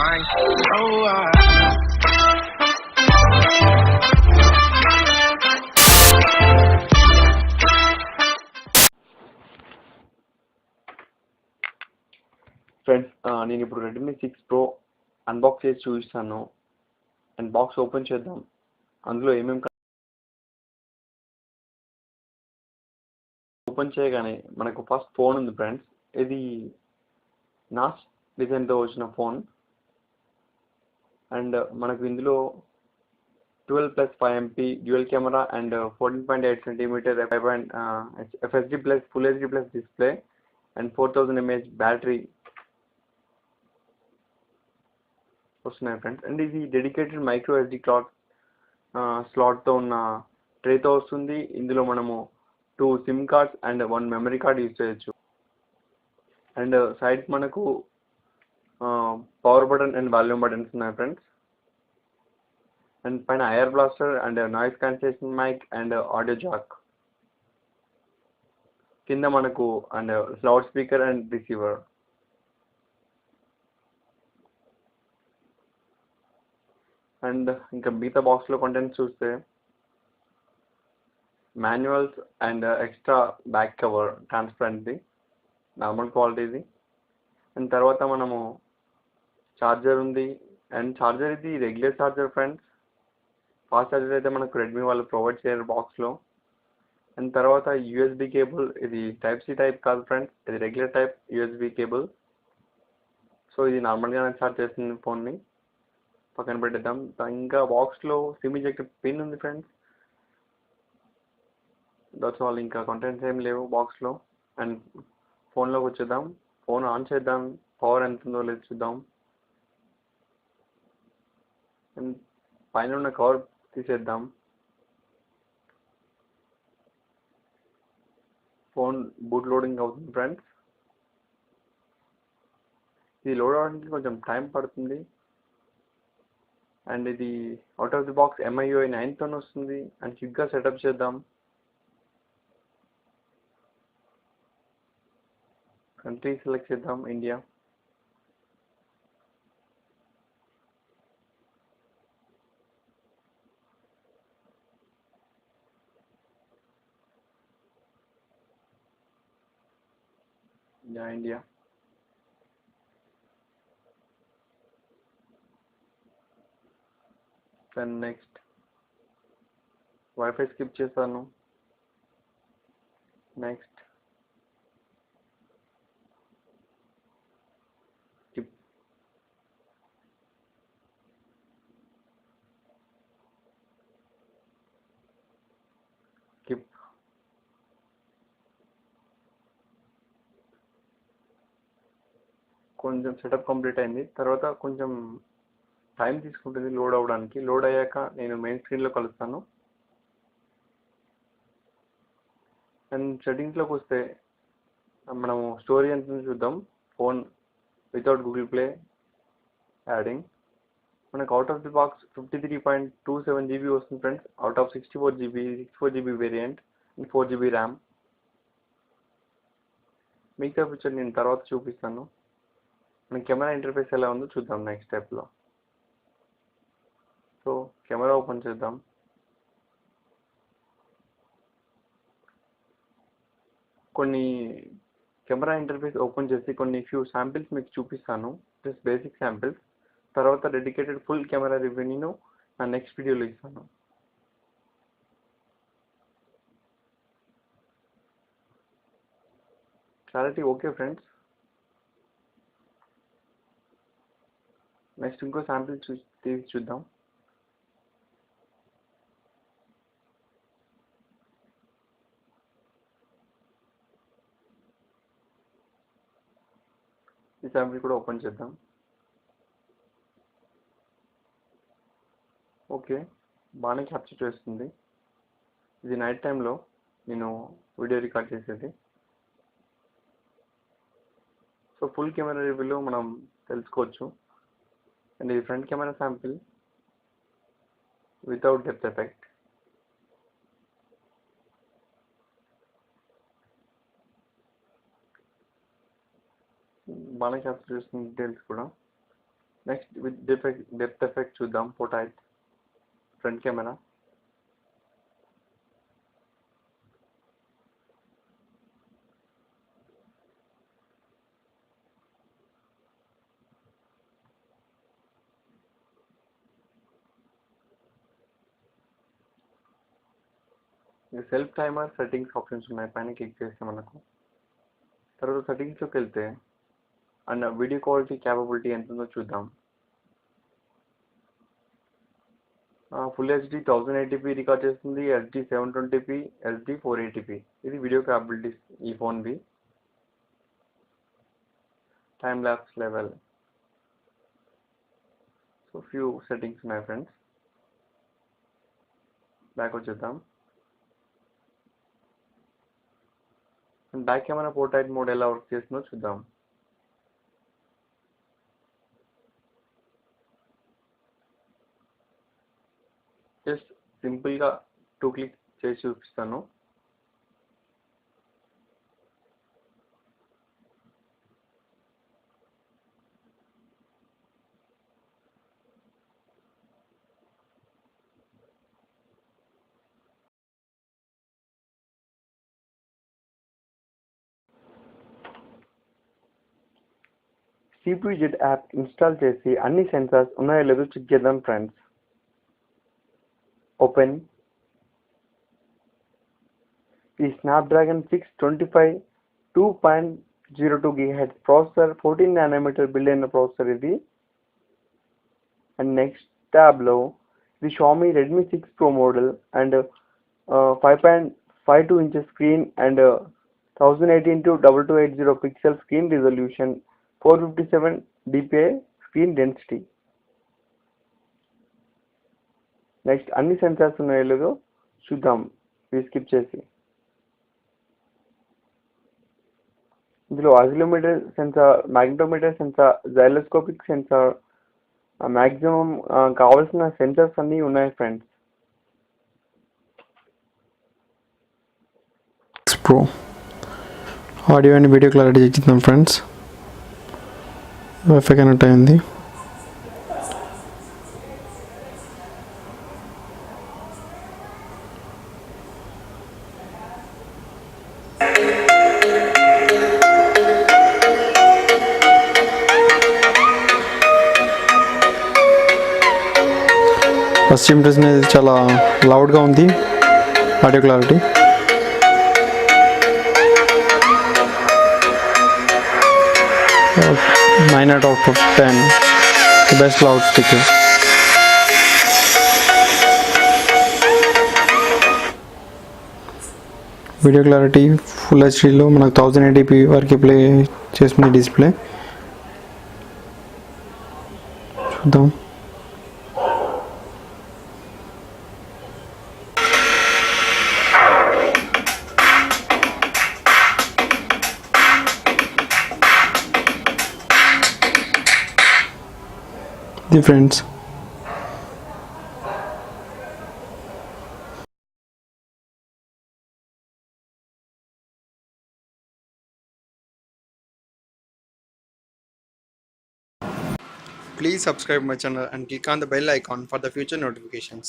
mind. Oh, friends నేను ఇప్పుడు Redmi 6 pro unbox చేసి చూపిస్తాను అండ్ బాక్స్ ఓపెన్ చేద్దాం. అందులో ఏమేమి ఓపెన్ చేయగానే మనకు ఫస్ట్ ఫోన్ ఉంది ఫ్రెండ్స్. ఇది నాస్ డిజైన్తో వచ్చిన ఫోన్ అండ్ మనకు ఇందులో 12+5 MP dual camera and 14.8 cm FHD plus full HD plus display and 4000 mAh battery వస్తున్నాయి ఫ్రెండ్స్. అండ్ ఇది డెడికేటెడ్ మైక్రో SD స్లాట్తో ఉన్న ట్రేతో వస్తుంది. ఇందులో మనము 2 SIM cards and 1 memory card use చేయొచ్చు. అండ్ సైడ్ మనకు power button and volume buttons ఉన్నాయి ఫ్రెండ్స్. అండ్ పైన air blaster and noise cancellation mic and audio jack. కింద మనకు and loud speaker and receiver. And ఇంకా మిగతా బాక్స్లో కంటెంట్స్ చూస్తే manuals and extra back cover ట్రాన్స్పరెంట్ది నార్మల్ క్వాలిటీది. అండ్ తర్వాత మనము ఛార్జర్ ఉంది. అండ్ ఛార్జర్ ఇది regular charger friends. Fast charger అయితే మనకు రెడ్మీ వాళ్ళు ప్రొవైడ్ చేయరు బాక్స్లో. అండ్ తర్వాత USB కేబుల్. ఇది టైప్ సి టైప్ కాదు ఫ్రెండ్స్, ఇది regular type USB cable. So ఇది నార్మల్గానే ఛార్జ్ చేస్తుంది ఫోన్ని. పక్కన పెట్టేద్దాం. ఇంకా బాక్స్లో సిమ్ ఇజెక్టర్ పిన్ ఉంది ఫ్రెండ్స్. That's all. ఇంకా కంటెంట్స్ ఏం లేవు బాక్స్లో. అండ్ ఫోన్లోకి వచ్చేద్దాం. ఫోన్ ఆన్ చేద్దాం, పవర్ ఎంత ఉందో లేదు చూద్దాం. అండ్ పైన ఉన్న కవర్ తీసేద్దాం. ఫోన్ బూట్ లోడింగ్ అవుతుంది ఫ్రెండ్స్. ఇది లోడ్ అవడానికి కొంచెం టైం పడుతుంది. అండ్ ఇది out of the box MIUI 9తో వస్తుంది. అండ్ క్విక్గా సెటప్ చేద్దాం. కంట్రీ సెలెక్ట్ చేద్దాం, India. India. Then next wifi skip చేస్తాను. Next skip. స్కిప్. కొంచెం సెటప్ కంప్లీట్ అయింది. తర్వాత కొంచెం టైం తీసుకుంటుంది లోడ్ అవ్వడానికి. లోడ్ అయ్యాక నేను మెయిన్ స్క్రీన్లో కలుస్తాను. అండ్ సెట్టింగ్స్లోకి వస్తే మనము స్టోరీ ఎంత చూద్దాం. Phone without Google play adding మనకు out of the box 53.27 GB వస్తుంది friends. Out of 64 GB variant and 4 GB RAM. మిగతా ఫీచర్ నేను తర్వాత చూపిస్తాను. మన కెమెరా ఇంటర్ఫేస్ ఎలా ఉందో చూద్దాం నెక్స్ట్ స్టెప్లో. సో కెమెరా ఓపెన్ చేద్దాం. కొన్ని కెమెరా ఇంటర్ఫేస్ ఓపెన్ చేసి కొన్ని ఫ్యూ శాంపిల్స్ మీకు చూపిస్తాను, జస్ట్ బేసిక్ శాంపిల్స్. తర్వాత డెడికేటెడ్ ఫుల్ కెమెరా రివ్యూని నా నెక్స్ట్ వీడియోలో ఇస్తాను. Clarity okay friends. నెక్స్ట్ ఇంకో శాంపిల్ తీసి చూద్దాం. ఈ శాంపిల్ కూడా ఓపెన్ చేద్దాం. ఓకే, బాగానే క్యాప్చర్ చేస్తుంది. ఇది నైట్ టైంలో నేను వీడియో రికార్డ్ చేసేది. సో ఫుల్ కెమెరా రివ్యూలో మనం తెలుసుకోవచ్చు. అండ్ ఇది front camera sample without depth effect. బాగానే క్యాప్చర్ చేస్తుంది డీటెయిల్స్ కూడా. నెక్స్ట్ విత్ డెప్త్ ఎఫెక్ట్ చూద్దాం. Portait front camera. Self timer settings options ఉన్నాయి, పైన క్లిక్ చేస్తే మనకు. తర్వాత సెట్టింగ్స్లోకి వెళ్తే అండ్ వీడియో క్వాలిటీ క్యాపబిలిటీ ఎంత ఉందో చూద్దాం. ఫుల్ హెచ్డి 1080p రికార్డ్ చేస్తుంది, HD 720p, SD 480p. ఇది వీడియో క్యాపబిలిటీస్ ఈ ఫోన్వి. Time lapse level. So few settings ఉన్నాయి ఫ్రెండ్స్. బ్యాక్ వచ్చేద్దాం. బ్యాక్ కెమెరా Portait మోడ్ ఎలా వర్క్ చేస్తుందో చూద్దాం. జస్ట్ సింపుల్గా 2 క్లిక్ చేసి చూపిస్తాను. CPZ యాప్ ఇన్స్టాల్ చేసి అన్ని సెన్సార్స్ ఉన్నాయో లేదో చెక్ చేద్దాం ఫ్రెండ్స్. ఓపెన్. ఈ Snapdragon 625 2.02 GHz processor, 14 nm build అయిన ప్రాసెసర్ ఇది. అండ్ నెక్స్ట్ ట్యాబ్లో ఇది Xiaomi Redmi 6 Pro model and 5.52 inches screen and 1080x2280 pixel screen resolution, 457 dpi screen density. Next అన్ని సెన్సార్స్ ఉన్నాయో లేదో చూద్దాం ఇది స్కిప్ చేసి. ఇందులో accelerometer sensor, magnetometer sensor, gyroscopic sensor, maximum కావాల్సిన సెన్సార్స్ అన్నీ ఉన్నాయి friends. Pro audio and video clarity check చేద్దాం ఫ్రెండ్స్. వైఫై కనెక్ట్ అయింది. ఫస్ట్ ఇంప్రెషన్ అనేది చాలా లౌడ్గా ఉంది. Audio clarity 9/10. The best loudspeaker. Video clarity full హెచ్డీలో మనకు 1080p వరకు ప్లే చేస్తుంది డిస్ప్లే. చూద్దాం. The friends. Please subscribe my channel and click on the bell icon for the future notifications.